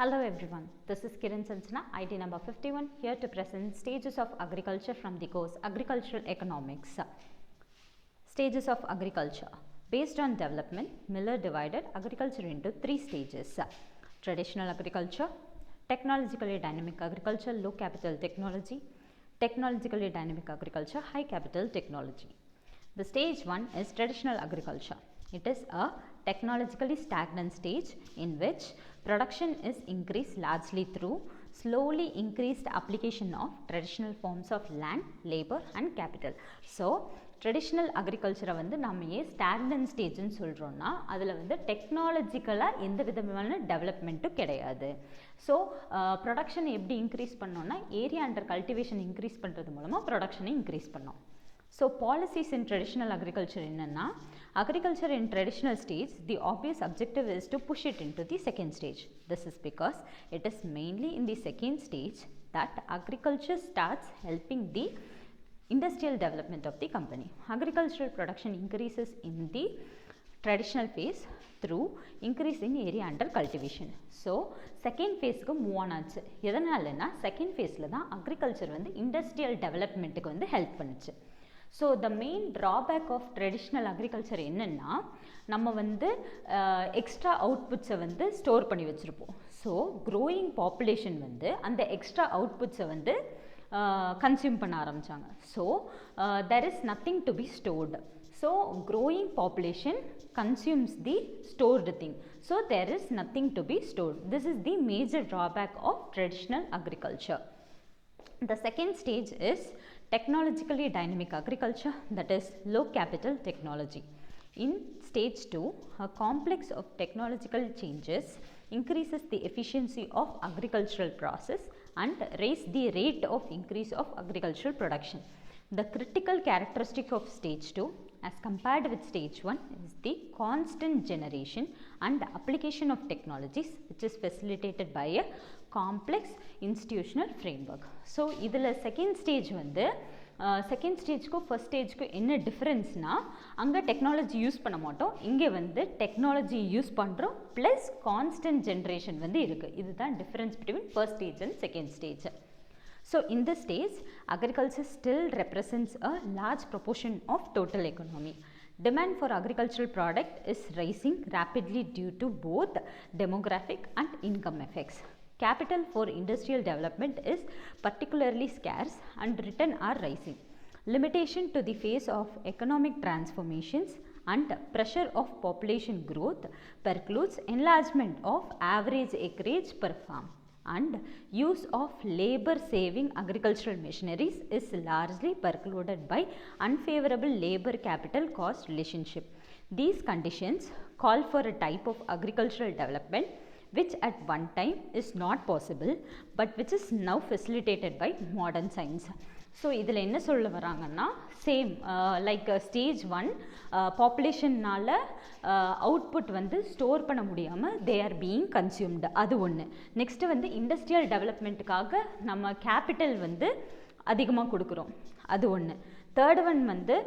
Hello everyone, this is Kiran Sanchana, IT number 51, here to present stages of agriculture from the course Agricultural Economics. Stages of agriculture. Based on development, Miller divided agriculture into three stages. Traditional agriculture, technologically dynamic agriculture, low capital technology, technologically dynamic agriculture, high capital technology. The stage 1 is traditional agriculture. It is a technologically stagnant stage in which production is increased largely through slowly increased application of traditional forms of land, labor and capital. So, traditional agriculture வந்து நம்ம ஏன் stagnant stageன்னு சொல்கிறோன்னா அதில் வந்து டெக்னாலஜிக்கலாக எந்த விதமான டெவலப்மெண்ட்டும் கிடையாது. So ப்ரொடக்ஷனை எப்படி இன்க்ரீஸ் பண்ணோன்னா ஏரியா அண்டர் கல்டிவேஷன் இன்க்ரீஸ் பண்ணுறது மூலமாக ப்ரொடக்ஷனை இன்க்ரீஸ் பண்ணோம். So, policies in traditional agriculture என்னன்னா agriculture in traditional stage, the obvious objective is to push it into the second stage. This is because it is mainly in the second stage that agriculture starts helping the industrial development of the company. Agricultural production increases in the traditional phase through increasing area under cultivation. So, second phase க்கு move ஆனாச்சு. எதனாலனா second ஃபேஸில் தான் agriculture வந்து industrial டெவலப்மெண்ட்டுக்கு வந்து help பண்ணுச்சு. So the main drawback of traditional agriculture என்னென்னா நம்ம வந்து எக்ஸ்ட்ரா அவுட்புட்ஸை வந்து ஸ்டோர் பண்ணி வச்சுருப்போம். ஸோ க்ரோயிங் பாப்புலேஷன் வந்து அந்த எக்ஸ்ட்ரா அவுட்புட்ஸை வந்து கன்சியூம் பண்ண ஆரம்பித்தாங்க. So there is nothing to be stored. So, growing population consumes the stored thing. So, there is nothing to be stored. This is the major drawback of traditional agriculture. The second stage is technologically dynamic agriculture, that is low capital technology. In stage 2, a complex of technological changes increases the efficiency of agricultural process and raise the rate of increase of agricultural production. The critical characteristic of stage 2 as compared with stage 1 is the constant generation and application of technologies which is facilitated by a complex institutional framework. So, இதில் second stage வந்து second ஸ்டேஜ்க்கும் first ஸ்டேஜ்க்கும் என்ன டிஃப்ரென்ஸ்னால் அங்கே technology use பண்ண மாட்டோம், இங்கே வந்து technology use பண்ணுறோம் plus constant generation வந்து இருக்குது. இதுதான் difference between first stage and second stage. So, in this stage, agriculture still represents a large proportion of total economy. Demand for agricultural product is rising rapidly due to both demographic and income effects. Capital for industrial development is particularly scarce and returns are rising. Limitation to the phase of economic transformations and pressure of population growth precludes enlargement of average acreage per farm. And use of labor saving agricultural machineries is largely precluded by unfavorable labor capital cost relationship. These conditions call for a type of agricultural development which at one time is not possible but which is now facilitated by modern science. So இதில் என்ன சொல்ல வராங்கன்னா same like stage 1 பாப்புலேஷன்னால் output வந்து store பண்ண முடியாமல் they are being consumed, அது ஒன்று. Next வந்து இண்டஸ்ட்ரியல் டெவலப்மெண்ட்டுக்காக நம்ம கேபிட்டல் வந்து அதிகமாக கொடுக்குறோம், அது ஒன்று. தேர்ட் ஒன் வந்து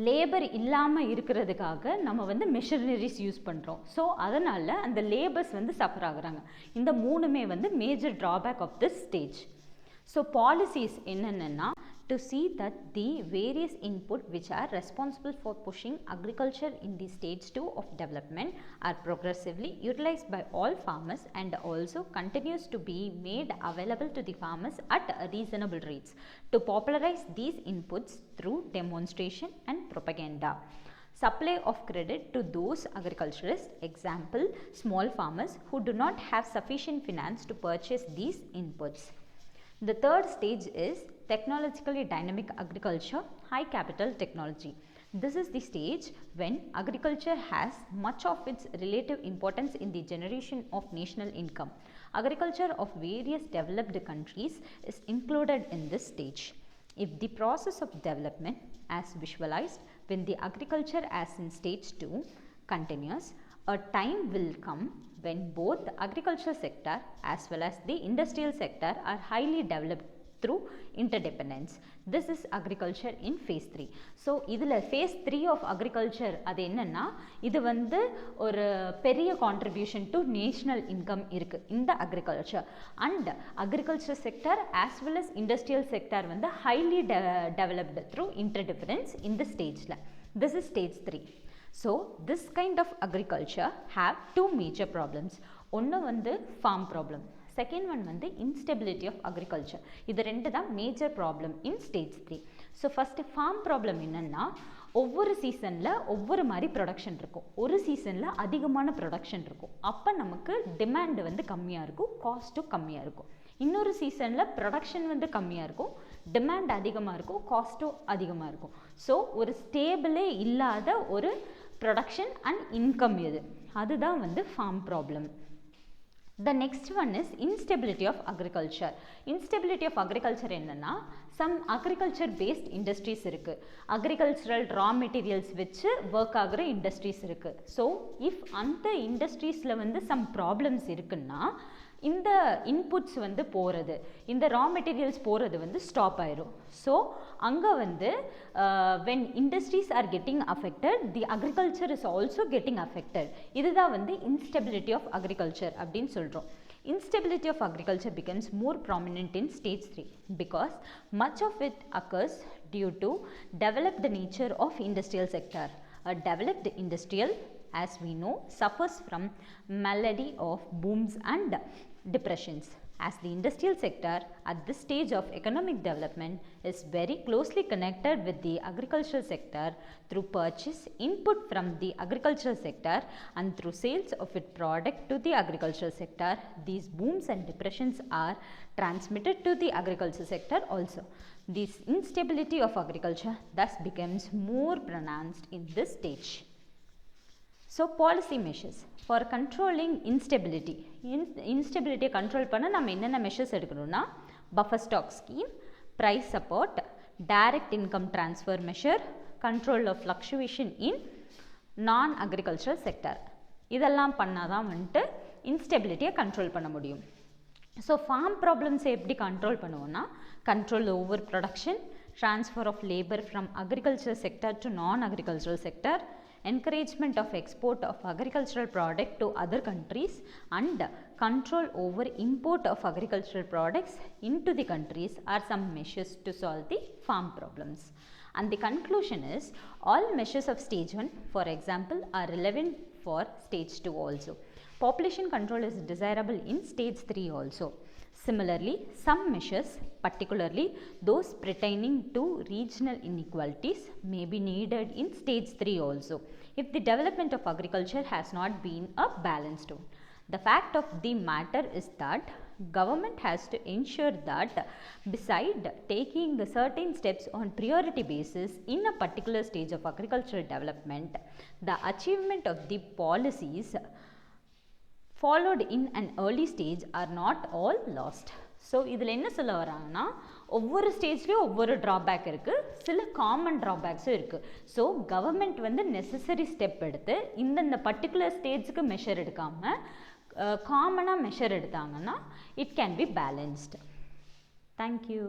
லேபர் இல்லாமல் இருக்கிறதுக்காக நம்ம வந்து மெஷினரிஸ் யூஸ் பண்ணுறோம். ஸோ அதனால் அந்த லேபர்ஸ் வந்து சஃபர் ஆகுறாங்க. இந்த மூணுமே வந்து major drawback of this stage. So, policies என்னென்னா to see that the various input which are responsible for pushing agriculture in the stage 2 of development are progressively utilized by all farmers and also continues to be made available to the farmers at reasonable rates to popularize these inputs through demonstration and propaganda. Supply of credit to those agriculturists, example small farmers who do not have sufficient finance to purchase these inputs. The third stage is technologically dynamic agriculture, high capital technology. This is the stage when agriculture has much of its relative importance in the generation of national income. Agriculture of various developed countries is included in this stage. If the process of development as visualized when the agriculture as in stage 2 continues, a time will come when both the agriculture sector as well as the industrial sector are highly developed through interdependence. This is agriculture in phase 3. So இதில் phase 3 of agriculture அது என்னன்னா இது வந்து ஒரு பெரிய contribution to national income இருக்கு இந்த agriculture, and agriculture sector as well as industrial sector வந்து highly developed through interdependence in the stage-ல. This is stage 3. So this kind of agriculture have two major problems. ஒன்று வந்து farm problem, second one வந்து instability of agriculture. இது ரெண்டு தான் major problem in stage 3. So first farm problem என்னன்னா ஒவ்வொரு சீசனில் ஒவ்வொரு மாதிரி ப்ரொடக்ஷன் இருக்கும். ஒரு சீசனில் அதிகமான ப்ரொடக்ஷன் இருக்கும், அப்போ நமக்கு டிமாண்ட் வந்து கம்மியாக இருக்கும், காஸ்ட்டும் கம்மியாக இருக்கும். இன்னொரு சீசனில் ப்ரொடக்ஷன் வந்து கம்மியாக இருக்கும், டிமாண்ட் அதிகமாக இருக்கும், காஸ்ட்டும் அதிகமாக இருக்கும். ஸோ ஒரு ஸ்டேபிளே இல்லாத ஒரு ப்ரொடக்ஷன் அண்ட் இன்கம் எது, அதுதான் வந்து farm problem. The next one is instability of agriculture. Instability of agriculture என்னன்னா some agriculture based industries இருக்கு, agricultural raw materials வச்சு work ஆகிற industries இருக்கு. So if அந்த industries-ல வந்து some problems இருக்குன்னா இந்த இன்புட்ஸ் வந்து போகிறது, இந்த ரா மெட்டீரியல்ஸ் போகிறது வந்து ஸ்டாப் ஆயிரும். ஸோ அங்கே வந்து when industries are getting affected, the agriculture is also getting affected. இதுதான் வந்து instability of agriculture அப்படின்னு சொல்கிறோம். Instability of agriculture becomes more prominent in stage 3 because much of it occurs due to developed nature of industrial sector. A developed industrial, as we know, suffers from malady of booms and depressions, as the industrial sector at this stage of economic development is very closely connected with the agricultural sector through purchase input from the agricultural sector and through sales of its product to the agricultural sector. These booms and depressions are transmitted to the agricultural sector also. This instability of agriculture thus becomes more pronounced in this stage. So policy measures for controlling instability. Instability control பண்ண நம்ம என்னென்ன measures எடுக்கணும்னா buffer stock scheme, price support, direct income transfer measure, control of fluctuation in non-agricultural sector. இதெல்லாம் பண்ணாதான் வந்துட்டு இன்ஸ்டெபிலிட்டியை control பண்ண முடியும். So form ப்ராப்ளம்ஸை எப்படி கண்ட்ரோல் பண்ணுவோம்னா control over production, transfer of labor from agricultural sector to non-agricultural sector, encouragement of export of agricultural product to other countries, and control over import of agricultural products into the countries are some measures to solve the farm problems. And the conclusion is all measures of stage 1, for example, are relevant for stage 2 also. Population control is desirable in stage 3 also. Similarly, some measures, particularly those pertaining to regional inequalities, may be needed in stage 3 also, if the development of agriculture has not been a balanced one. The fact of the matter is that government has to ensure that beside taking certain steps on priority basis in a particular stage of agricultural development, the achievement of the policies followed in an early stage are not all lost. So இதில் என்ன சொல்ல வராங்கன்னா ஒவ்வொரு ஸ்டேஜ்லேயும் ஒவ்வொரு drawback இருக்குது, சில common ட்ராபேக்ஸும் இருக்குது. So government வந்து நெசசரி ஸ்டெப் எடுத்து இந்தந்த பர்டிகுலர் ஸ்டேஜுக்கு மெஷர் எடுக்காமல் காமனாக மெஷர் எடுத்தாங்கன்னா it can be balanced. Thank you.